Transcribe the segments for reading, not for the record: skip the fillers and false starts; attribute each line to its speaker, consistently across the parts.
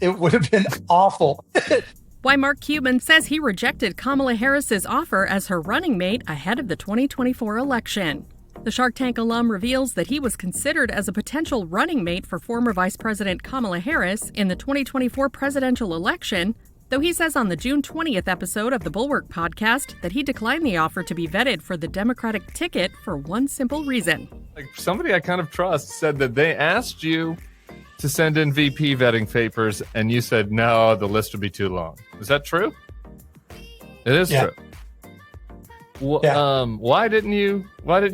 Speaker 1: it would have been awful.
Speaker 2: Why Mark Cuban says he rejected Kamala Harris's offer as her running mate ahead of the 2024 election. The Shark Tank alum reveals that he was considered as a potential running mate for former Vice President Kamala Harris in the 2024 presidential election, though he says on the June 20th episode of the Bulwark podcast that he declined the offer to be vetted for the Democratic ticket for one simple reason.
Speaker 3: Like somebody I kind of trust said that they asked you to send in VP vetting papers, and you said, no, the list would be too long. Is that true? It is true. Why didn't you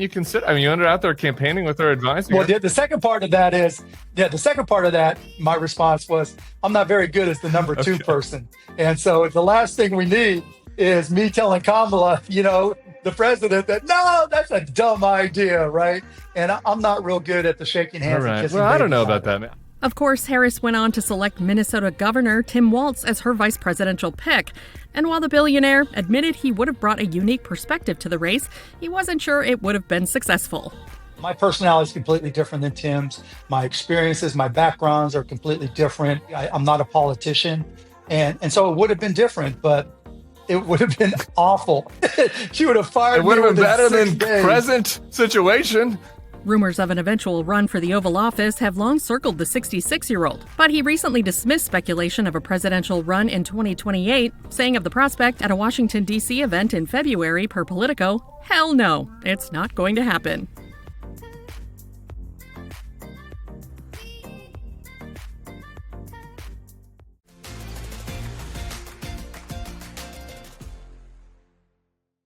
Speaker 3: consider? I mean, you ended out there campaigning with her advisor.
Speaker 1: Well, the second part of that, my response was, I'm not very good as the number two person. And so the last thing we need is me telling Kamala, the president, that, no, that's a dumb idea, right? And I'm not real good at the shaking hands.
Speaker 3: All right. Well, I don't know about that, man.
Speaker 2: Of course, Harris went on to select Minnesota Governor Tim Walz as her vice presidential pick. And while the billionaire admitted he would have brought a unique perspective to the race, he wasn't sure it would have been successful.
Speaker 1: My personality is completely different than Tim's. My experiences, my backgrounds are completely different. I'm not a politician. And so it would have been different, but it would have been awful. She would have fired me.
Speaker 3: It would have been better than present situation.
Speaker 2: Rumors of an eventual run for the Oval Office have long circled the 66-year-old, but he recently dismissed speculation of a presidential run in 2028, saying of the prospect at a Washington, D.C. event in February per Politico, "Hell no, it's not going to happen."